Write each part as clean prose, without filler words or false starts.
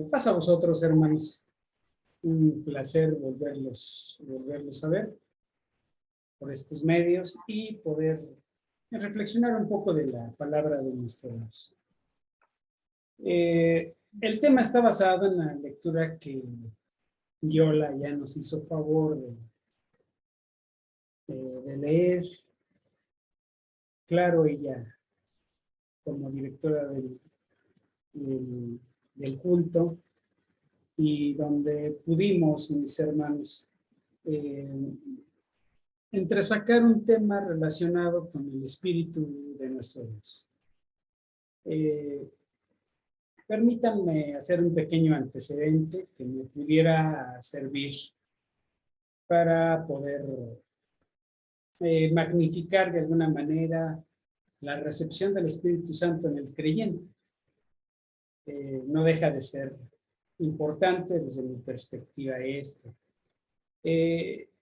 Pasa a vosotros, hermanos. Un placer volverlos a ver por estos medios y poder reflexionar un poco de la palabra de nuestro Dios. El tema está basado en la lectura que Yola ya nos hizo favor de leer. Claro, ella como directora del culto, y donde pudimos, mis hermanos, entresacar un tema relacionado con el espíritu de nuestro Dios. Permítanme hacer un pequeño antecedente que me pudiera servir para poder magnificar de alguna manera la recepción del Espíritu Santo en el creyente. No deja de ser importante desde mi perspectiva esto.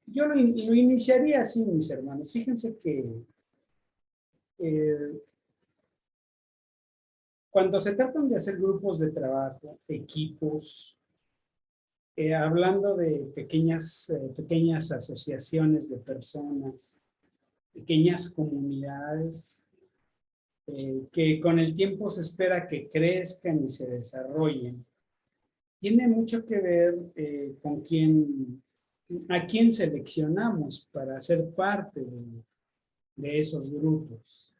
Yo lo iniciaría así, mis hermanos. Fíjense que cuando se tratan de hacer grupos de trabajo, equipos, hablando de pequeñas asociaciones de personas, pequeñas comunidades, que con el tiempo se espera que crezcan y se desarrollen, tiene mucho que ver con a quién seleccionamos para ser parte de esos grupos.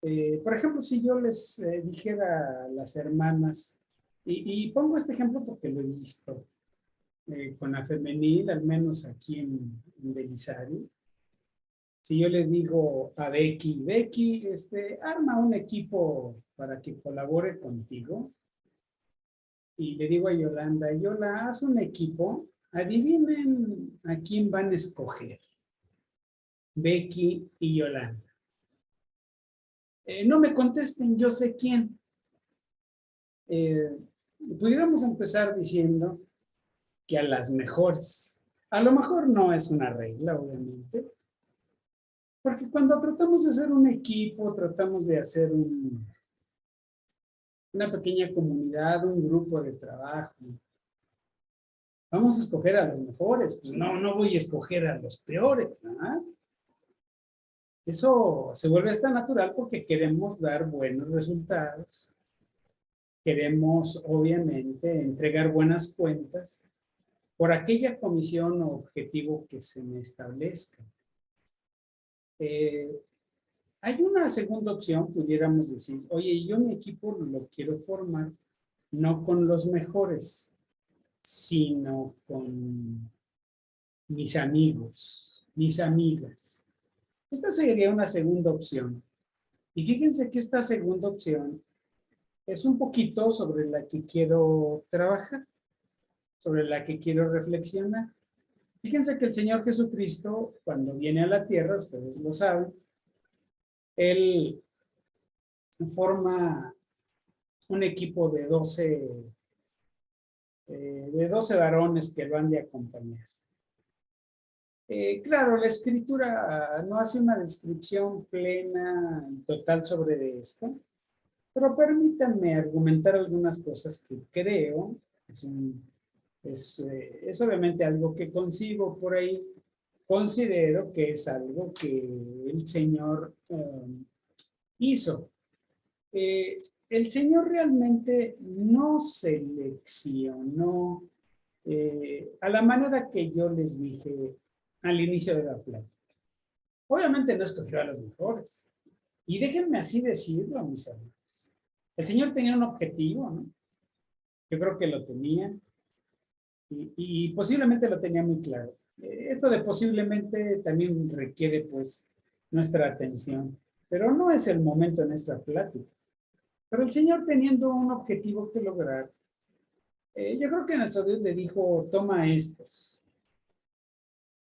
Por ejemplo, si yo les dijera a las hermanas, y pongo este ejemplo porque lo he visto con la femenil, al menos aquí en Belisario. Si yo le digo a Becky, arma un equipo para que colabore contigo, y le digo a Yolanda, Yola, haz un equipo, adivinen a quién van a escoger, Becky y Yolanda. No me contesten, yo sé quién. Pudiéramos empezar diciendo que a las mejores. A lo mejor no es una regla, obviamente, porque cuando tratamos de hacer un equipo, tratamos de hacer una pequeña comunidad, un grupo de trabajo, vamos a escoger a los mejores. Pues no voy a escoger a los peores, ¿no? Eso se vuelve hasta natural porque queremos dar buenos resultados. Queremos, obviamente, entregar buenas cuentas por aquella comisión o objetivo que se me establezca. Hay una segunda opción, pudiéramos decir, oye, yo mi equipo lo quiero formar no con los mejores, sino con mis amigos, mis amigas. Esta sería una segunda opción. Y fíjense que esta segunda opción es un poquito sobre la que quiero trabajar, sobre la que quiero reflexionar. Fíjense que el Señor Jesucristo, cuando viene a la tierra, ustedes lo saben, Él forma un equipo de 12 varones que lo han de acompañar. Claro, la Escritura no hace una descripción plena y total sobre esto, pero permítanme argumentar algunas cosas que creo, es obviamente algo que consigo por ahí, considero que es algo que el Señor hizo. El Señor realmente no seleccionó a la manera que yo les dije al inicio de la plática. Obviamente no escogió a los mejores. Y déjenme así decirlo, mis hermanos. El Señor tenía un objetivo, ¿no? Yo creo que lo tenía y posiblemente lo tenía muy claro. Esto de posiblemente también requiere pues nuestra atención, pero no es el momento en esta plática. Pero el Señor teniendo un objetivo que lograr, yo creo que nuestro Dios le dijo, toma estos.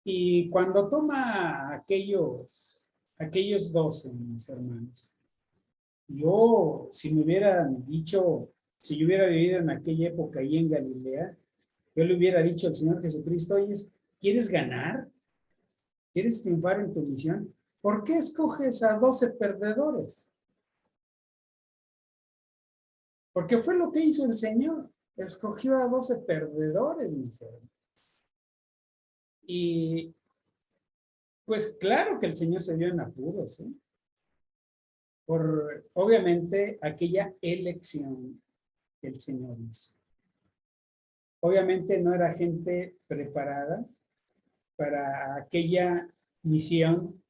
Y cuando toma aquellos 12, mis hermanos, si me hubieran dicho, si yo hubiera vivido en aquella época ahí en Galilea, yo le hubiera dicho al Señor Jesucristo, oye, ¿quieres ganar? ¿Quieres triunfar en tu misión? ¿Por qué escoges a 12 perdedores? Porque fue lo que hizo el Señor. Escogió a 12 perdedores, mis hermanos. Y pues claro que el Señor se vio en apuros, ¿eh? Por obviamente aquella elección que el Señor hizo. Obviamente no era gente preparada para aquella misión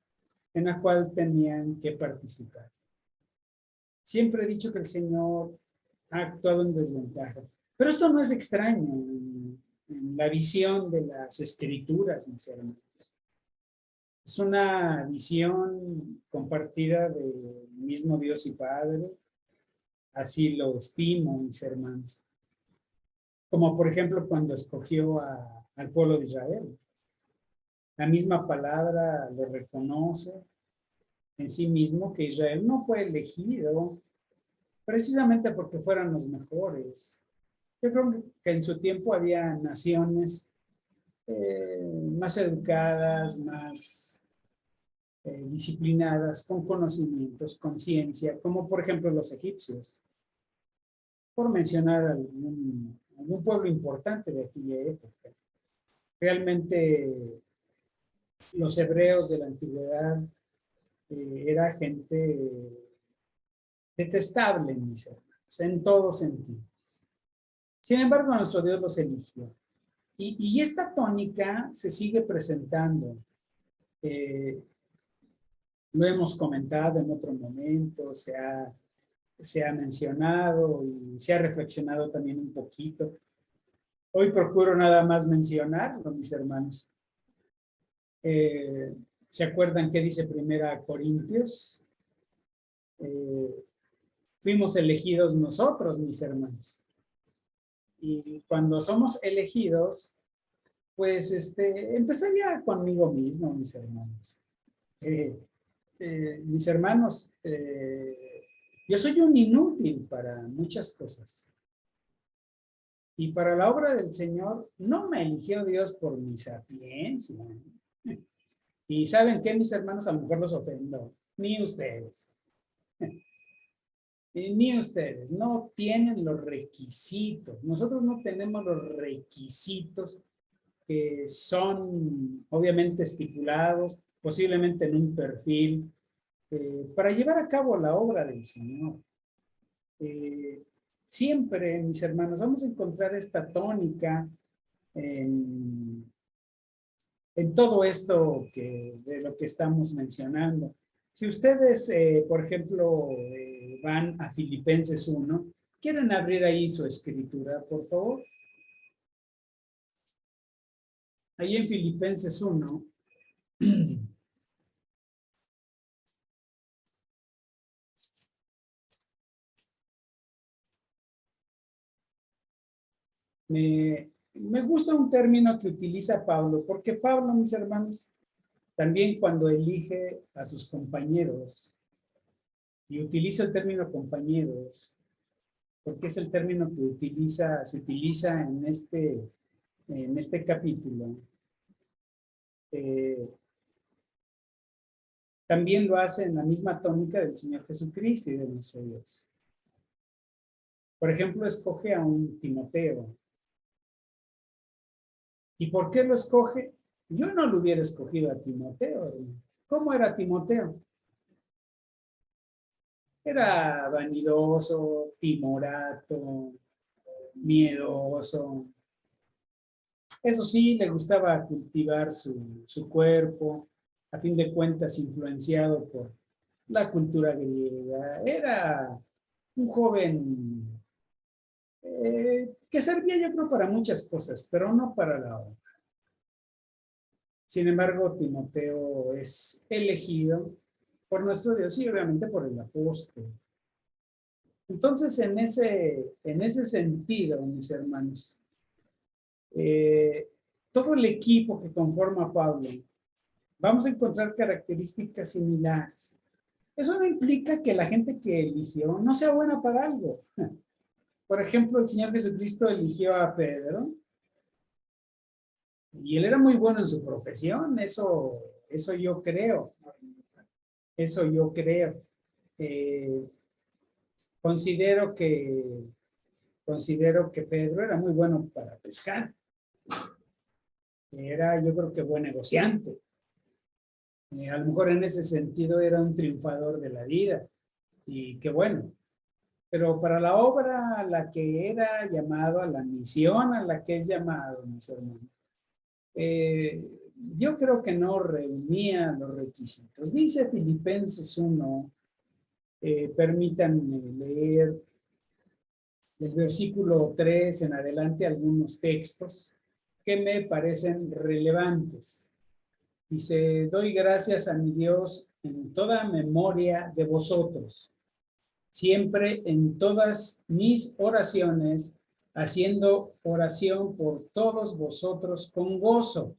en la cual tenían que participar. Siempre he dicho que el Señor ha actuado en desventaja, pero esto no es extraño en la visión de las Escrituras, mis hermanos. Es una visión compartida del mismo Dios y Padre, así lo estimo, mis hermanos. Como por ejemplo cuando escogió al pueblo de Israel. La misma palabra lo reconoce en sí mismo, que Israel no fue elegido precisamente porque fueran los mejores. Yo creo que en su tiempo había naciones más educadas, más disciplinadas, con conocimientos, con ciencia, como por ejemplo los egipcios, por mencionar algún pueblo importante de aquella época. Realmente los hebreos de la antigüedad era gente detestable, mis hermanos, en todos sentidos. Sin embargo, nuestro Dios los eligió. Y esta tónica se sigue presentando. Lo hemos comentado en otro momento, se ha mencionado y se ha reflexionado también un poquito. Hoy procuro nada más mencionarlo, mis hermanos. ¿Se acuerdan qué dice Primera Corintios? Fuimos elegidos nosotros, mis hermanos. Y cuando somos elegidos, pues empezaría conmigo mismo, mis hermanos. Mis hermanos, yo soy un inútil para muchas cosas. Y para la obra del Señor no me eligió Dios por mi sapiencia. Y ¿saben qué, mis hermanos? A lo mejor los ofendo. Ni ustedes. Ni ustedes. No tienen los requisitos. Nosotros no tenemos los requisitos que son obviamente estipulados, posiblemente en un perfil, para llevar a cabo la obra del Señor. Siempre, mis hermanos, vamos a encontrar esta tónica en todo esto de lo que estamos mencionando. Si ustedes, por ejemplo, van a Filipenses 1, ¿quieren abrir ahí su escritura, por favor? Ahí en Filipenses 1. Me gusta un término que utiliza Pablo, porque Pablo, mis hermanos, también cuando elige a sus compañeros, y utiliza el término compañeros, porque es el término que se utiliza en este capítulo, también lo hace en la misma tónica del Señor Jesucristo y de nuestro Dios. Por ejemplo, escoge a un Timoteo. ¿Y por qué lo escoge? Yo no lo hubiera escogido a Timoteo. ¿Cómo era Timoteo? Era vanidoso, timorato, miedoso. Eso sí, le gustaba cultivar su cuerpo, a fin de cuentas influenciado por la cultura griega. Era un joven que servía yo creo para muchas cosas, pero no para la obra. Sin embargo, Timoteo es elegido por nuestro Dios y obviamente por el apóstol. Entonces, en ese sentido, mis hermanos, todo el equipo que conforma a Pablo, vamos a encontrar características similares. Eso no implica que la gente que eligió no sea buena para algo. Por ejemplo, el Señor Jesucristo eligió a Pedro y él era muy bueno en su profesión, eso yo creo. Eso yo creo. Considero que considero que Pedro era muy bueno para pescar. Era, yo creo que buen negociante. A lo mejor en ese sentido era un triunfador de la vida. Y qué bueno. Pero para la obra a la que era llamado, a la misión a la que es llamado, mis hermanos, eh, yo creo que no reunía los requisitos. Dice Filipenses 1, permítanme leer del versículo 3 en adelante algunos textos que me parecen relevantes. Dice, doy gracias a mi Dios en toda memoria de vosotros, siempre en todas mis oraciones, haciendo oración por todos vosotros con gozo.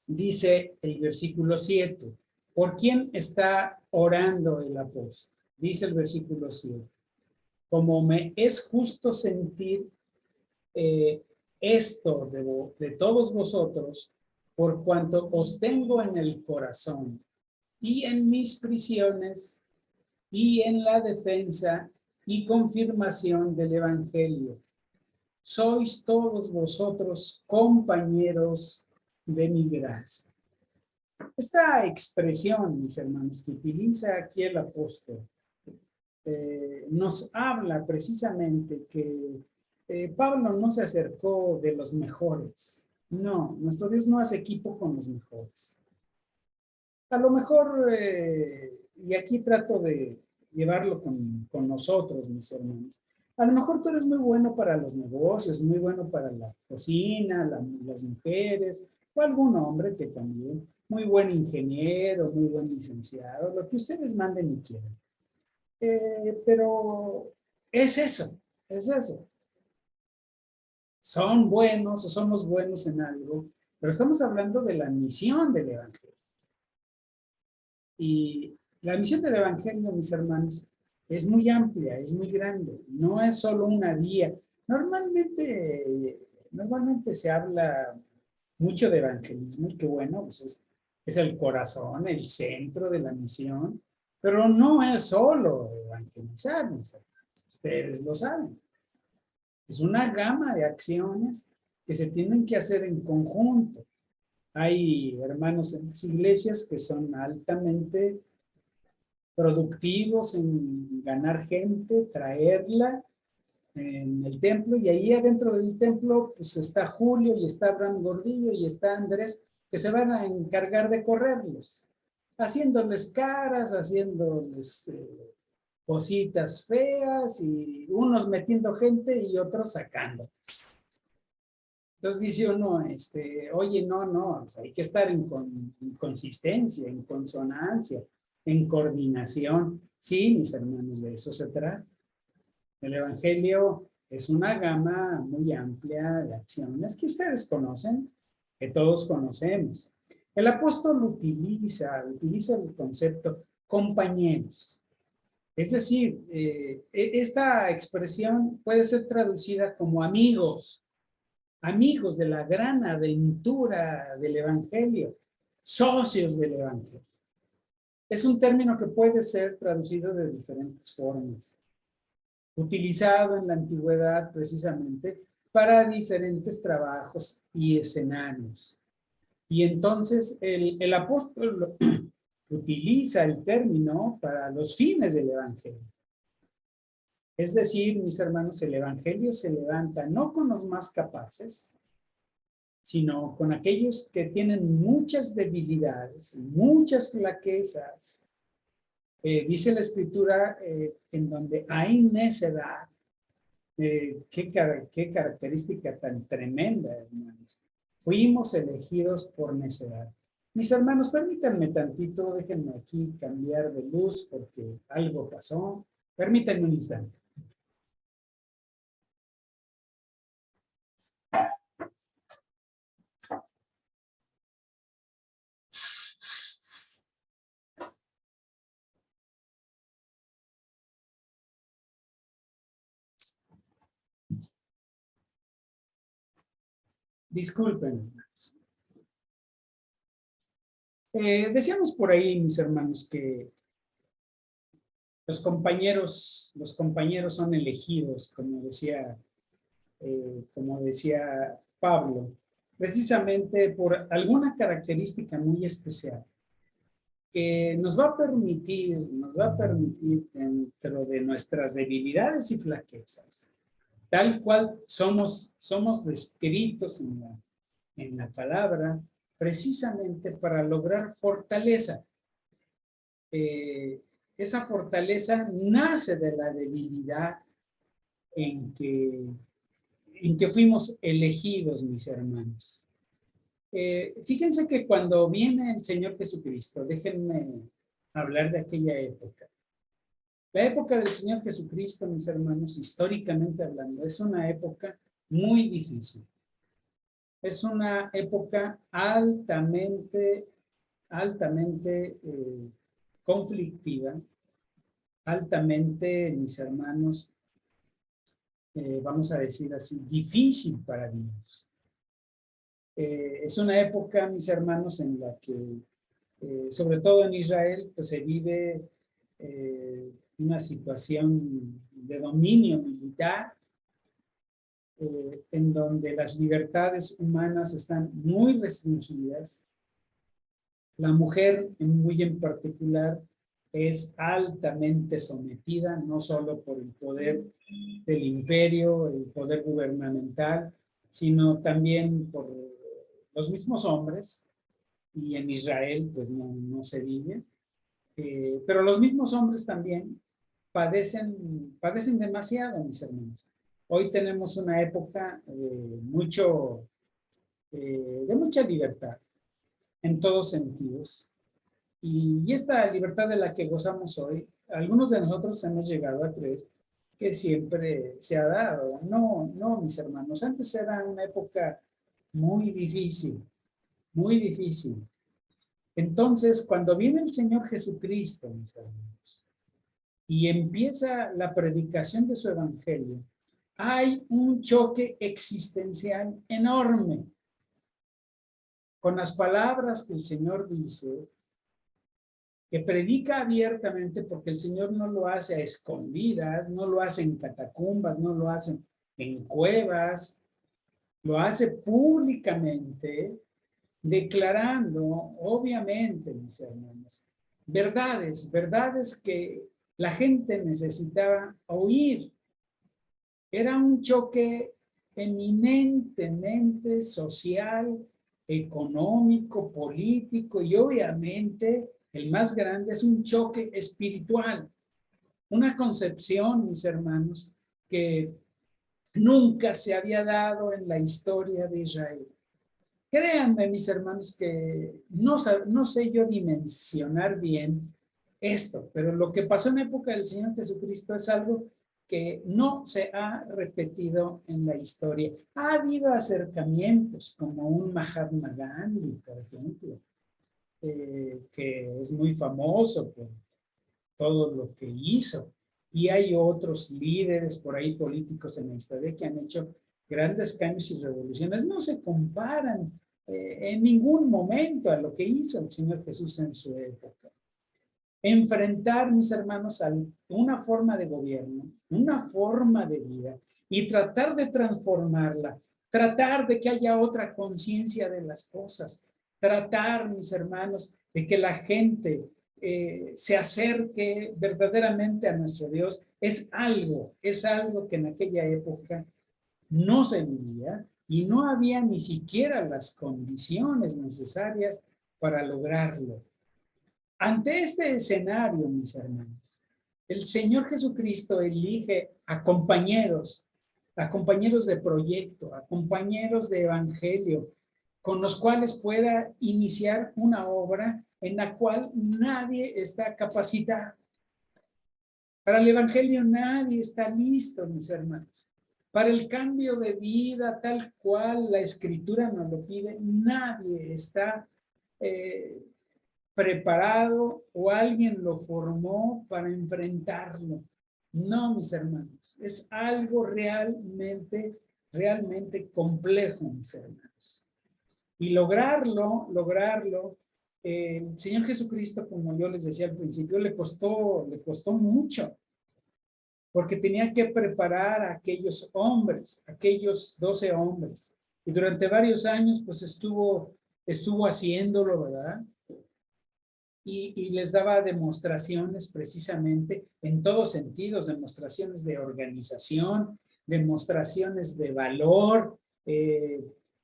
Dice el versículo 7, ¿por quién está orando el apóstol? Dice el versículo 7, como me es justo sentir esto de todos vosotros, por cuanto os tengo en el corazón y en mis prisiones y en la defensa y confirmación del Evangelio. Sois todos vosotros compañeros de mi gracia. Esta expresión, mis hermanos, que utiliza aquí el apóstol, nos habla precisamente que Pablo no se acercó de los mejores. No, nuestro Dios no hace equipo con los mejores. A lo mejor, y aquí trato de llevarlo con nosotros, mis hermanos. A lo mejor tú eres muy bueno para los negocios, muy bueno para la cocina, las mujeres, o algún hombre que también, muy buen ingeniero, muy buen licenciado, lo que ustedes manden y quieran. Pero es eso, es eso. Son buenos o somos buenos en algo, pero estamos hablando de la misión del Evangelio. Y la misión del Evangelio, mis hermanos, es muy amplia, es muy grande, no es solo una vía. Normalmente se habla mucho de evangelismo, y qué bueno, pues es el corazón, el centro de la misión, pero no es solo evangelizar, mis hermanos, ustedes lo saben. Es una gama de acciones que se tienen que hacer en conjunto. Hay hermanos en las iglesias que son altamente productivos en ganar gente, traerla en el templo, y ahí adentro del templo pues está Julio y está Abraham Gordillo y está Andrés, que se van a encargar de correrlos, haciéndoles caras, haciéndoles cositas feas, y unos metiendo gente y otros sacándoles. Entonces dice uno, oye, no, o sea, hay que estar en consistencia, en consonancia, en coordinación. Sí, mis hermanos, de eso se trata. El Evangelio es una gama muy amplia de acciones que ustedes conocen, que todos conocemos. El apóstol utiliza el concepto compañeros. Es decir, esta expresión puede ser traducida como amigos, amigos de la gran aventura del Evangelio, socios del Evangelio. Es un término que puede ser traducido de diferentes formas, utilizado en la antigüedad precisamente para diferentes trabajos y escenarios. Y entonces el apóstol utiliza el término para los fines del Evangelio. Es decir, mis hermanos, el Evangelio se levanta no con los más capaces, sino con aquellos que tienen muchas debilidades, muchas flaquezas. Dice la Escritura, en donde hay necedad. Qué característica tan tremenda, hermanos. Fuimos elegidos por necedad. Mis hermanos, permítanme tantito, déjenme aquí cambiar de luz porque algo pasó. Permítanme un instante. Disculpen, hermanos. Decíamos por ahí, mis hermanos, que los compañeros son elegidos, como decía Pablo, precisamente por alguna característica muy especial que nos va a permitir dentro de nuestras debilidades y flaquezas, tal cual somos descritos en la palabra, precisamente para lograr fortaleza. Esa fortaleza nace de la debilidad en que fuimos elegidos, mis hermanos. Fíjense que cuando viene el Señor Jesucristo, déjenme hablar de aquella época. La época del Señor Jesucristo, mis hermanos, históricamente hablando, es una época muy difícil. Es una época altamente conflictiva, altamente, mis hermanos, vamos a decir así, difícil para Dios. Es una época, mis hermanos, en la que, sobre todo en Israel, pues se vive una situación de dominio militar, en donde las libertades humanas están muy restringidas. La mujer, muy en particular, es altamente sometida, no solo por el poder del imperio, el poder gubernamental, sino también por los mismos hombres, y en Israel pues no se vive, pero los mismos hombres también padecen demasiado, mis hermanos. Hoy tenemos una época de mucha libertad, en todos sentidos, y esta libertad de la que gozamos hoy, algunos de nosotros hemos llegado a creer que siempre se ha dado. No, mis hermanos, antes era una época muy difícil, muy difícil. Entonces, cuando viene el Señor Jesucristo, mis hermanos, y empieza la predicación de su evangelio, hay un choque existencial enorme con las palabras que el Señor dice, que predica abiertamente, porque el Señor no lo hace a escondidas, no lo hace en catacumbas, no lo hace en cuevas, lo hace públicamente, declarando, obviamente, mis hermanos, verdades que la gente necesitaba oír. Era un choque eminentemente social, económico, político y obviamente el más grande es un choque espiritual. Una concepción, mis hermanos, que nunca se había dado en la historia de Israel. Créanme, mis hermanos, que no sé yo dimensionar bien esto, pero lo que pasó en la época del Señor Jesucristo es algo que no se ha repetido en la historia. Ha habido acercamientos, como un Mahatma Gandhi, por ejemplo, que es muy famoso por todo lo que hizo. Y hay otros líderes por ahí políticos en la historia que han hecho grandes cambios y revoluciones. No se comparan en ningún momento a lo que hizo el Señor Jesús en su época. Enfrentar, mis hermanos, a una forma de gobierno, una forma de vida y tratar de transformarla, tratar de que haya otra conciencia de las cosas, tratar, mis hermanos, de que la gente se acerque verdaderamente a nuestro Dios, es algo que en aquella época no se vivía y no había ni siquiera las condiciones necesarias para lograrlo. Ante este escenario, mis hermanos, el Señor Jesucristo elige a compañeros de proyecto, a compañeros de evangelio, con los cuales pueda iniciar una obra en la cual nadie está capacitado. Para el evangelio nadie está listo, mis hermanos. Para el cambio de vida tal cual la Escritura nos lo pide, nadie está preparado o alguien lo formó para enfrentarlo. No, mis hermanos, es algo realmente complejo, mis hermanos. Y lograrlo El Señor Jesucristo, como yo les decía al principio, le costó mucho, porque tenía que preparar a aquellos hombres, aquellos 12 hombres. Y durante varios años, pues estuvo haciéndolo, ¿verdad? Y les daba demostraciones precisamente en todos sentidos, demostraciones de organización, demostraciones de valor,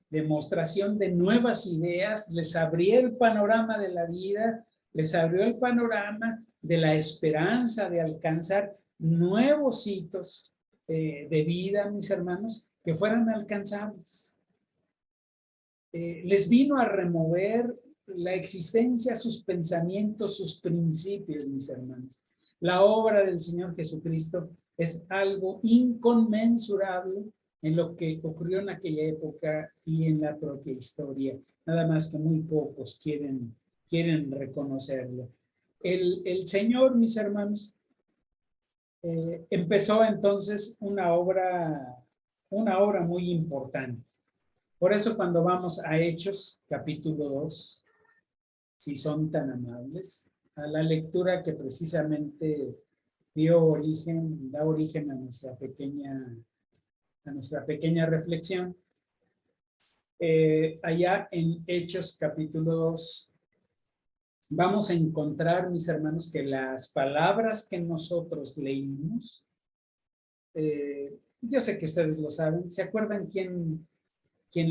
demostración de nuevas ideas, les abrió el panorama de la vida, les abrió el panorama de la esperanza de alcanzar nuevos hitos de vida, mis hermanos, que fueran alcanzables. Les vino a remover la existencia, sus pensamientos, sus principios, mis hermanos. La obra del Señor Jesucristo es algo inconmensurable en lo que ocurrió en aquella época y en la propia historia. Nada más que muy pocos quieren reconocerlo. El Señor, mis hermanos, empezó entonces una obra muy importante. Por eso cuando vamos a Hechos, capítulo 2, si son tan amables, a la lectura que precisamente da origen a nuestra pequeña reflexión, allá en Hechos, capítulo 2, vamos a encontrar, mis hermanos, que las palabras que nosotros leímos, yo sé que ustedes lo saben, ¿se acuerdan quién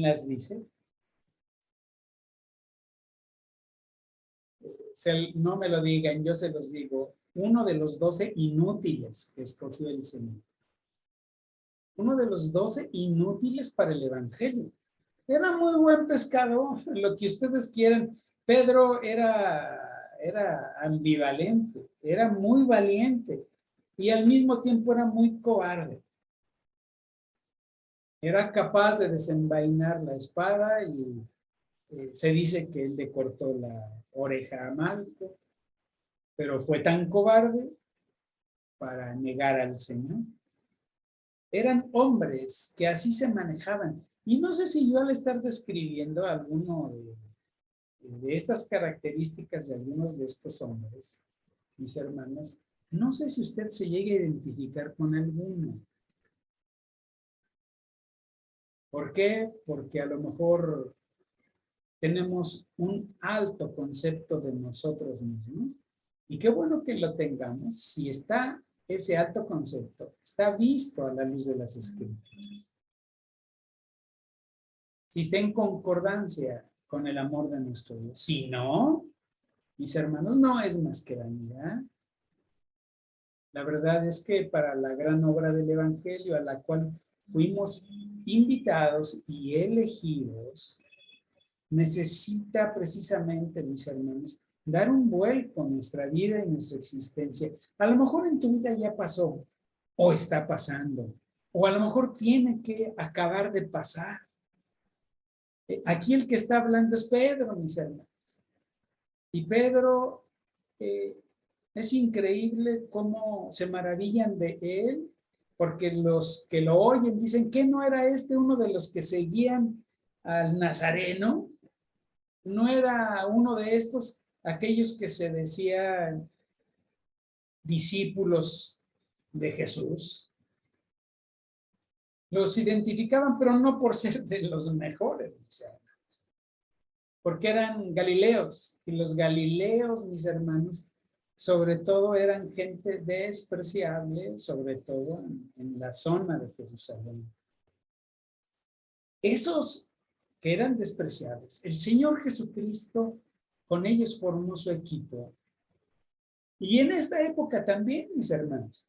las dice? No me lo digan, yo se los digo. Uno de los 12 inútiles que escogió el Señor. Uno de los 12 inútiles para el Evangelio. Era muy buen pescador, lo que ustedes quieran. Pedro era ambivalente, era muy valiente y al mismo tiempo era muy cobarde. Era capaz de desenvainar la espada y se dice que él le cortó la oreja a Malco, pero fue tan cobarde para negar al Señor. Eran hombres que así se manejaban. Y no sé si yo al estar describiendo alguno de estas características de algunos de estos hombres, mis hermanos, no sé si usted se llegue a identificar con alguno. ¿Por qué? Porque a lo mejor tenemos un alto concepto de nosotros mismos. Y qué bueno que lo tengamos si está ese alto concepto, está visto a la luz de las Escrituras. Si está en concordancia con el amor de nuestro Dios. Si no, mis hermanos, no es más que vanidad. La verdad es que para la gran obra del Evangelio a la cual fuimos invitados y elegidos, necesita precisamente, mis hermanos, dar un vuelco a nuestra vida y nuestra existencia. A lo mejor en tu vida ya pasó o está pasando, o a lo mejor tiene que acabar de pasar. Aquí el que está hablando es Pedro, mis hermanos. Y Pedro, es increíble cómo se maravillan de él, porque los que lo oyen dicen que no era este uno de los que seguían al Nazareno, no era uno de estos, aquellos que se decían discípulos de Jesús. Los identificaban, pero no por ser de los mejores, mis hermanos, porque eran galileos, y los galileos, mis hermanos, sobre todo eran gente despreciable, sobre todo en la zona de Jerusalén. Esos que eran despreciables, el Señor Jesucristo con ellos formó su equipo. Y en esta época también, mis hermanos,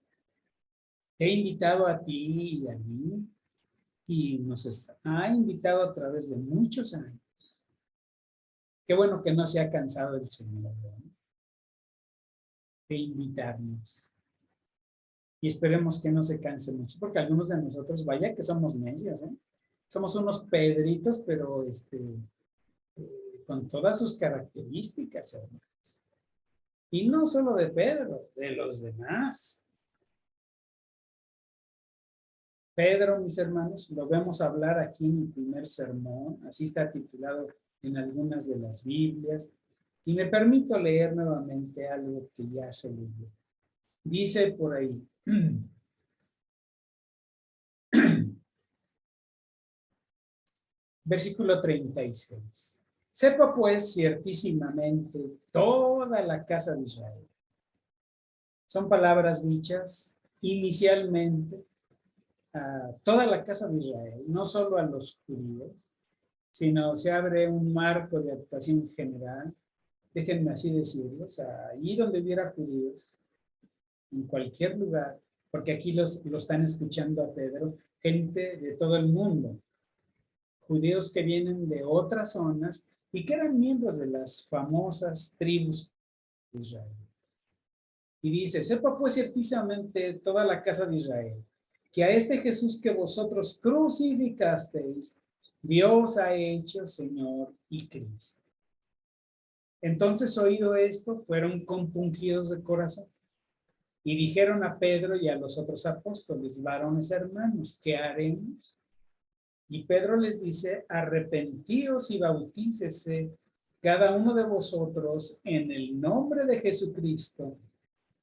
he invitado a ti y a mí, y nos ha invitado a través de muchos años. Qué bueno que no se ha cansado el Señor, ¿no?, de invitarnos. Y esperemos que no se canse mucho, porque algunos de nosotros, vaya que somos necios, ¿eh? Somos unos pedritos, pero con todas sus características, hermanos. Y no solo de Pedro, de los demás. Pedro, mis hermanos, lo vemos hablar aquí en mi primer sermón, así está titulado en algunas de las Biblias. Y me permito leer nuevamente algo que ya se leyó. Dice por ahí, versículo 36. Sepa pues ciertísimamente toda la casa de Israel. Son palabras dichas inicialmente a toda la casa de Israel, no solo a los judíos, sino se abre un marco de actuación general, déjenme así decirlo, o sea, allí donde hubiera judíos, en cualquier lugar, porque aquí lo están escuchando a Pedro, gente de todo el mundo, judíos que vienen de otras zonas y que eran miembros de las famosas tribus de Israel. Y dice, sepa pues ciertamente toda la casa de Israel, que a este Jesús que vosotros crucificasteis, Dios ha hecho Señor y Cristo. Entonces, oído esto, fueron compungidos de corazón y dijeron a Pedro y a los otros apóstoles, varones hermanos, ¿qué haremos? Y Pedro les dice, arrepentíos y bautícese cada uno de vosotros en el nombre de Jesucristo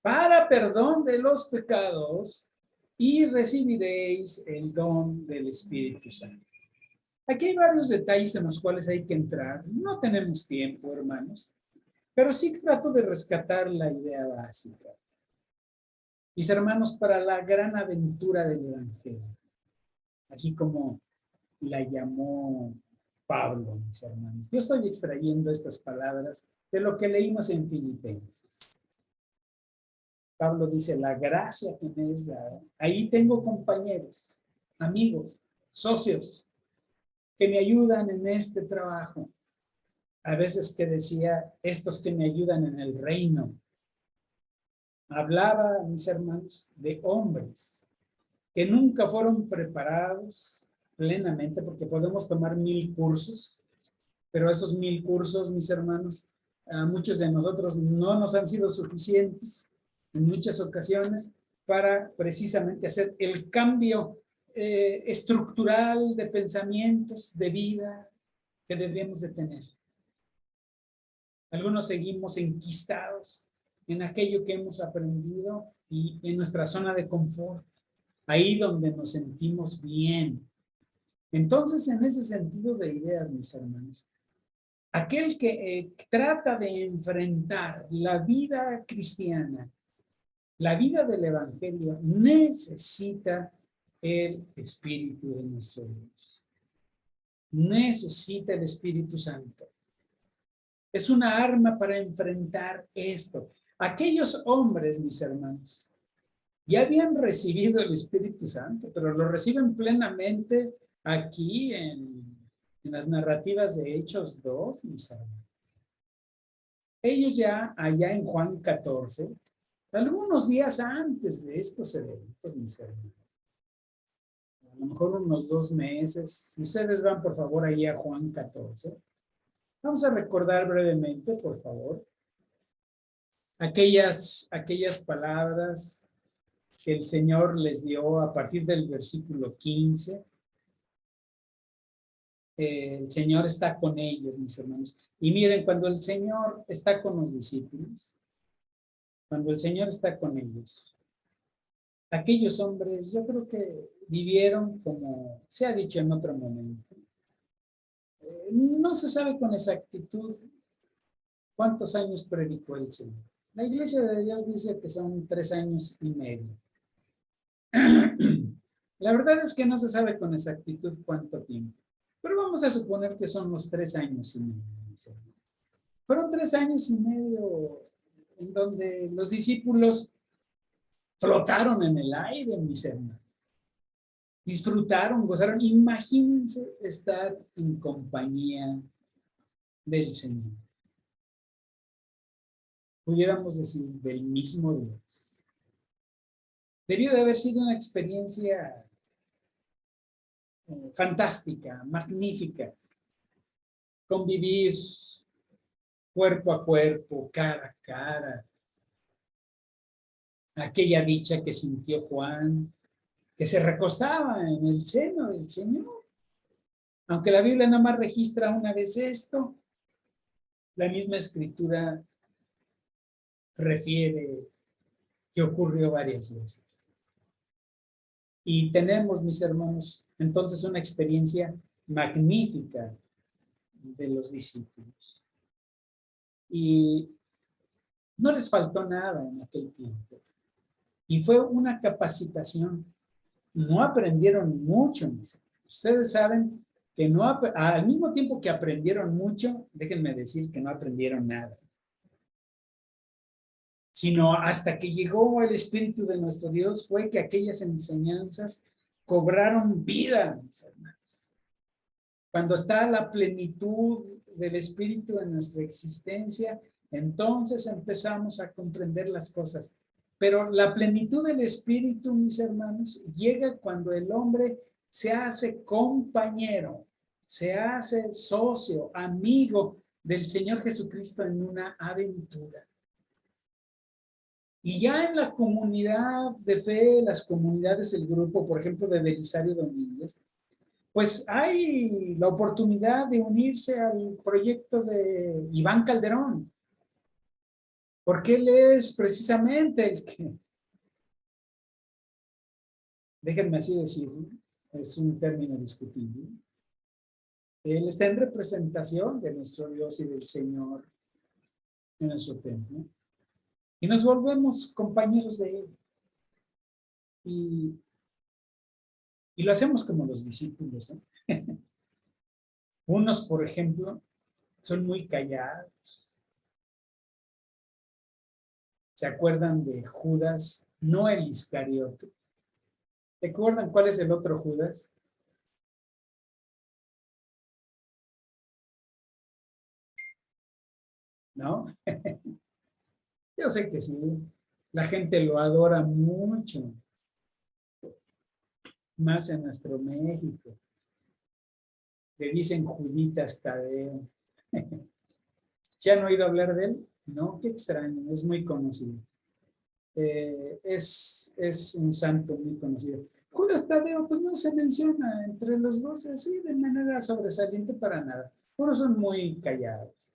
para perdón de los pecados y recibiréis el don del Espíritu Santo. Aquí hay varios detalles en los cuales hay que entrar. No tenemos tiempo, hermanos, pero sí trato de rescatar la idea básica. Mis hermanos, para la gran aventura del Evangelio, así como la llamó Pablo, mis hermanos. Yo estoy extrayendo estas palabras de lo que leímos en Filipenses. Pablo dice, la gracia que me es dada. Ahí tengo compañeros, amigos, socios, que me ayudan en este trabajo. A veces que decía, estos que me ayudan en el reino. Hablaba, mis hermanos, de hombres que nunca fueron preparados plenamente, porque podemos tomar 1000 cursos, pero esos 1000 cursos, mis hermanos, a muchos de nosotros no nos han sido suficientes en muchas ocasiones para precisamente hacer el cambio estructural de pensamientos, de vida que deberíamos de tener. Algunos seguimos enquistados en aquello que hemos aprendido y en nuestra zona de confort, ahí donde nos sentimos bien. Entonces, en ese sentido de ideas, mis hermanos, aquel que trata de enfrentar la vida cristiana, la vida del Evangelio, necesita el Espíritu de nuestro Dios. Necesita el Espíritu Santo. Es una arma para enfrentar esto. Aquellos hombres, mis hermanos, ya habían recibido el Espíritu Santo, pero lo reciben plenamente aquí en las narrativas de Hechos 2, mis hermanos. Ellos ya allá en Juan 14, algunos días antes de estos eventos, mis hermanos, a lo mejor unos 2 meses, si ustedes van por favor ahí a Juan 14, vamos a recordar brevemente, por favor, aquellas palabras que el Señor les dio a partir del versículo 15. El Señor está con ellos, mis hermanos. Y miren, cuando el Señor está con los discípulos, cuando el Señor está con ellos, aquellos hombres, yo creo que vivieron como se ha dicho en otro momento. No se sabe con exactitud cuántos años predicó el Señor. La Iglesia de Dios dice que son 3 años y medio. La verdad es que no se sabe con exactitud cuánto tiempo, pero vamos a suponer que son los 3 años y medio. Fueron 3 años y medio en donde los discípulos flotaron en el aire, mis hermanos. Disfrutaron, gozaron. Imagínense estar en compañía del Señor. Pudiéramos decir, del mismo Dios. Debió de haber sido una experiencia fantástica, magnífica. Convivir cuerpo a cuerpo, cara a cara. Aquella dicha que sintió Juan, que se recostaba en el seno del Señor. Aunque la Biblia nada más registra una vez esto, La misma escritura refiere que ocurrió varias veces. Y tenemos, mis hermanos, entonces una experiencia magnífica de los discípulos. Y no les faltó nada en aquel tiempo. Y fue una capacitación. No aprendieron mucho. Ustedes saben que no, al mismo tiempo que aprendieron mucho, déjenme decir que no aprendieron nada. Sino hasta que llegó el Espíritu de nuestro Dios, fue que aquellas enseñanzas cobraron vida, mis hermanos. Cuando está la plenitud del Espíritu en nuestra existencia, entonces empezamos a comprender las cosas. Pero la plenitud del Espíritu, mis hermanos, llega cuando el hombre se hace compañero, se hace socio, amigo del Señor Jesucristo en una aventura. Y ya en la comunidad de fe, las comunidades, el grupo, por ejemplo, de Belisario Domínguez, pues hay la oportunidad de unirse al proyecto de Iván Calderón, porque él es precisamente el que, déjenme así decirlo, es un término discutible, él está en representación de nuestro Dios y del Señor en nuestro templo, y nos volvemos compañeros de él. Y lo hacemos como los discípulos, ¿eh? Unos, por ejemplo, son muy callados. ¿Se acuerdan de Judas? No el Iscariote. ¿Se acuerdan cuál es el otro Judas? ¿No? Yo sé que sí. La gente lo adora mucho. Más en nuestro México. Le dicen Juditas Tadeo. ¿Se han oído hablar de él? No, qué extraño. Es muy conocido. Es un santo muy conocido. Judas Tadeo, pues no se menciona entre los dos así de manera sobresaliente para nada. Unos son muy callados.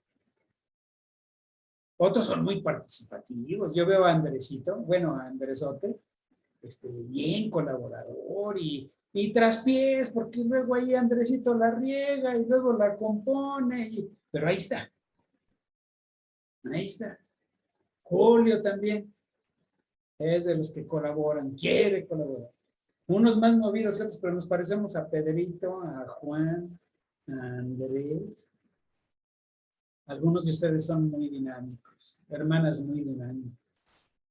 Otros son muy participativos. Yo veo a Andresito, bueno, a Andresote, bien colaborador y traspiés, porque luego ahí Andresito la riega y luego la compone, pero ahí está. Ahí está. Julio también es de los que colaboran, quiere colaborar. Unos más movidos que otros, pero nos parecemos a Pedrito, a Juan, a Andrés. Algunos de ustedes son muy dinámicos, hermanas muy dinámicas,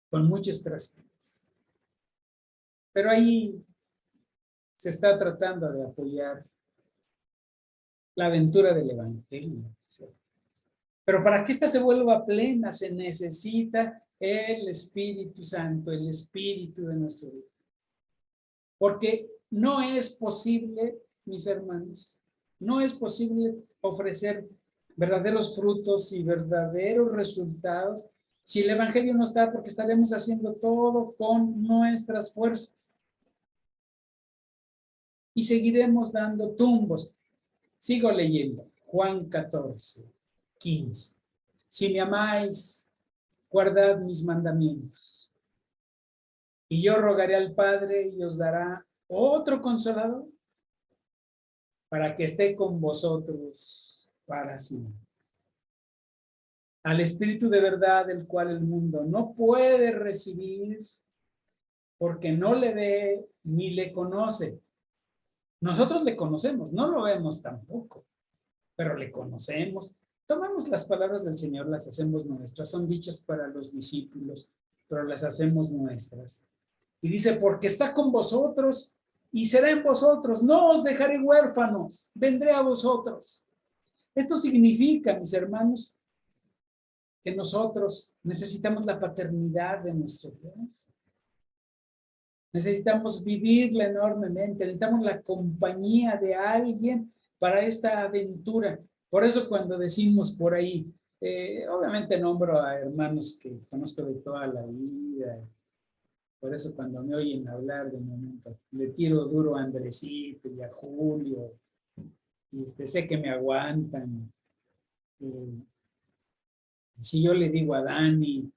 con muchos traspiés. Pero ahí se está tratando de apoyar la aventura del Evangelio. Pero para que ésta se vuelva plena, se necesita el Espíritu Santo, el Espíritu de nuestro Dios. Porque no es posible, mis hermanos, no es posible ofrecer verdaderos frutos y verdaderos resultados si el Evangelio no está, porque estaremos haciendo todo con nuestras fuerzas. Y seguiremos dando tumbos. Sigo leyendo. Juan 14, 15. Si me amáis, guardad mis mandamientos. Y yo rogaré al Padre y os dará otro consolador para que esté con vosotros para siempre. Al Espíritu de verdad, el cual el mundo no puede recibir porque no le ve ni le conoce. Nosotros le conocemos, no lo vemos tampoco, pero le conocemos. Tomamos las palabras del Señor, las hacemos nuestras, son dichas para los discípulos, pero las hacemos nuestras. Y dice, porque está con vosotros y será en vosotros, no os dejaré huérfanos, vendré a vosotros. Esto significa, mis hermanos, que nosotros necesitamos la paternidad de nuestro Dios. Necesitamos vivirla enormemente, necesitamos la compañía de alguien para esta aventura. Por eso cuando decimos por ahí, obviamente nombro a hermanos que conozco de toda la vida. Por eso cuando me oyen hablar de momento, le tiro duro a Andresito y a Julio. Y sé que me aguantan. Si yo le digo a Dani,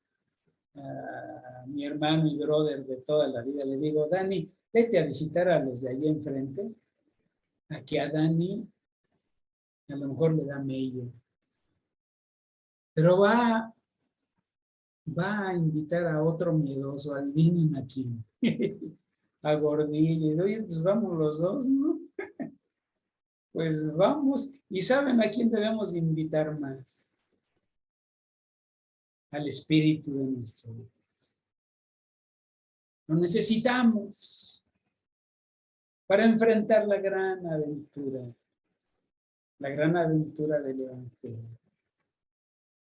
a mi hermano y brother de toda la vida, le digo, Dani, vete a visitar a los de allí enfrente, aquí a Dani a lo mejor le da mello, pero va a invitar a otro miedoso, adivinen a quién, a Gordillo, y oye, pues vamos los dos, ¿no? Pues vamos, y ¿saben a quién debemos invitar más? Al Espíritu de nuestro Dios. Lo necesitamos para enfrentar la gran aventura del Evangelio.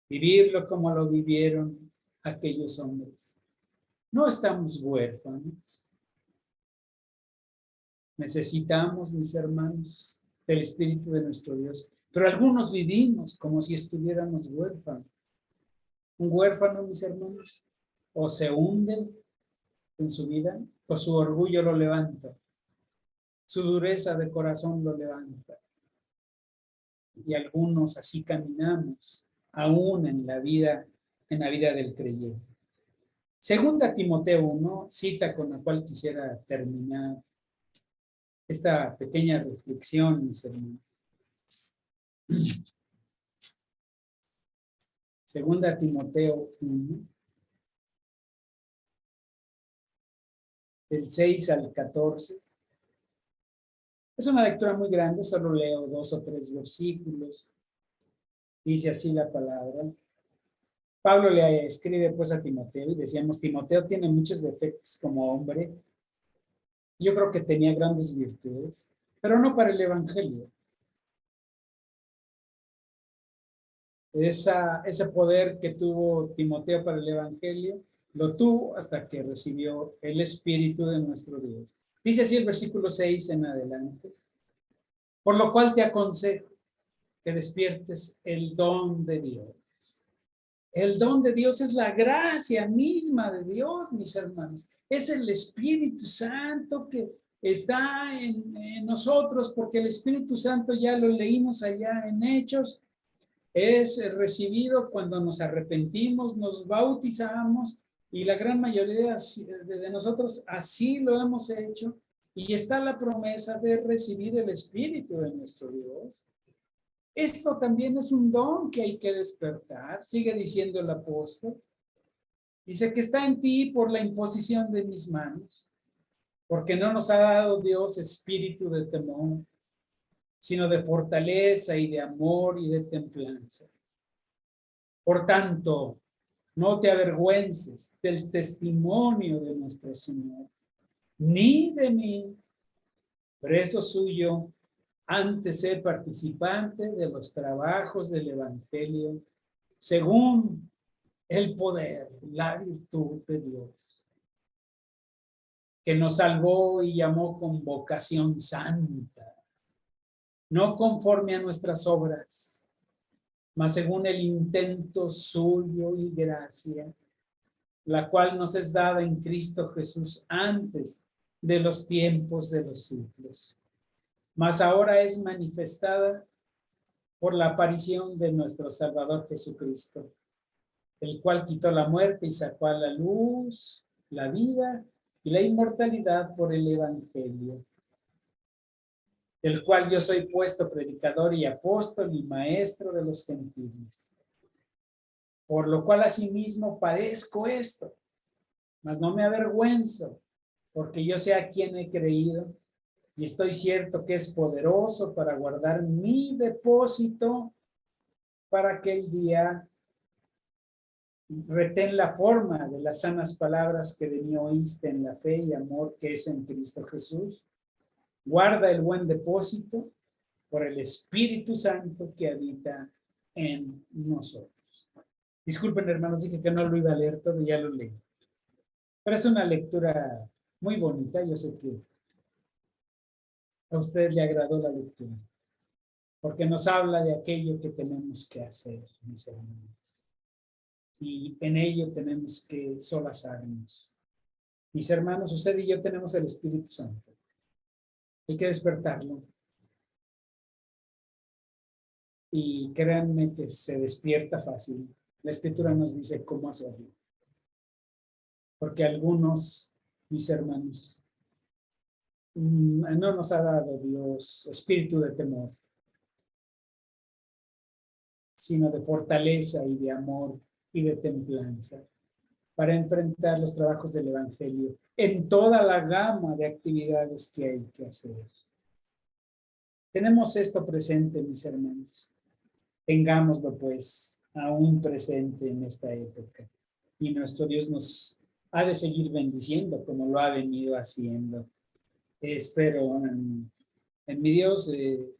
Vivirlo como lo vivieron aquellos hombres. No estamos huérfanos. Necesitamos, mis hermanos, del Espíritu de nuestro Dios. Pero algunos vivimos como si estuviéramos huérfanos. Un huérfano, mis hermanos, o se hunde en su vida, o su orgullo lo levanta. Su dureza de corazón lo levanta. Y algunos así caminamos, aún en la vida del creyente. Segunda Timoteo 1, cita con la cual quisiera terminar esta pequeña reflexión, mis hermanos. Segunda Timoteo 1, del 6 al 14. Es una lectura muy grande, solo leo 2 o 3 versículos. Dice así la palabra. Pablo le escribe pues a Timoteo y decíamos, Timoteo tiene muchos defectos como hombre. Yo creo que tenía grandes virtudes, pero no para el evangelio. Ese poder que tuvo Timoteo para el evangelio, lo tuvo hasta que recibió el Espíritu de nuestro Dios. Dice así el versículo 6 en adelante. Por lo cual te aconsejo que despiertes el don de Dios. El don de Dios es la gracia misma de Dios, mis hermanos. Es el Espíritu Santo que está en nosotros, porque el Espíritu Santo ya lo leímos allá en Hechos. Es recibido cuando nos arrepentimos, nos bautizamos y la gran mayoría de nosotros así lo hemos hecho y está la promesa de recibir el Espíritu de nuestro Dios. Esto también es un don que hay que despertar, sigue diciendo el apóstol. Dice que está en ti por la imposición de mis manos, porque no nos ha dado Dios espíritu de temor, sino de fortaleza y de amor y de templanza. Por tanto, no te avergüences del testimonio de nuestro Señor, ni de mí, preso suyo, antes ser participante de los trabajos del Evangelio, según el poder, la virtud de Dios, que nos salvó y llamó con vocación santa, no conforme a nuestras obras, mas según el intento suyo y gracia, la cual nos es dada en Cristo Jesús antes de los tiempos de los siglos, mas ahora es manifestada por la aparición de nuestro Salvador Jesucristo, el cual quitó la muerte y sacó a la luz la vida y la inmortalidad por el Evangelio, del cual yo soy puesto predicador y apóstol y maestro de los gentiles. Por lo cual asimismo padezco esto, mas no me avergüenzo, porque yo sé a quién he creído y estoy cierto que es poderoso para guardar mi depósito para aquel día. Retén la forma de las sanas palabras que de mí oíste en la fe y amor que es en Cristo Jesús. Guarda el buen depósito por el Espíritu Santo que habita en nosotros. Disculpen, hermanos, dije que no lo iba a leer todo, ya lo leí. Pero es una lectura muy bonita, yo sé que a usted le agradó la lectura, porque nos habla de aquello que tenemos que hacer, mis hermanos. Y en ello tenemos que solazarnos. Mis hermanos, usted y yo tenemos el Espíritu Santo. Hay que despertarlo. Y créanme que se despierta fácil. La Escritura nos dice cómo hacerlo. Porque algunos, mis hermanos, no nos ha dado Dios espíritu de temor, sino de fortaleza y de amor y de templanza para enfrentar los trabajos del Evangelio en toda la gama de actividades que hay que hacer. Tenemos esto presente, mis hermanos. Tengámoslo, pues, aún presente en esta época. Y nuestro Dios nos ha de seguir bendiciendo como lo ha venido haciendo. Espero en mi Dios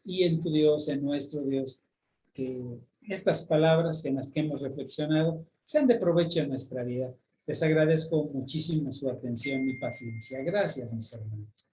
y en tu Dios, en nuestro Dios, que estas palabras en las que hemos reflexionado sean de provecho en nuestra vida. Les agradezco muchísimo su atención y paciencia. Gracias, mis hermanos.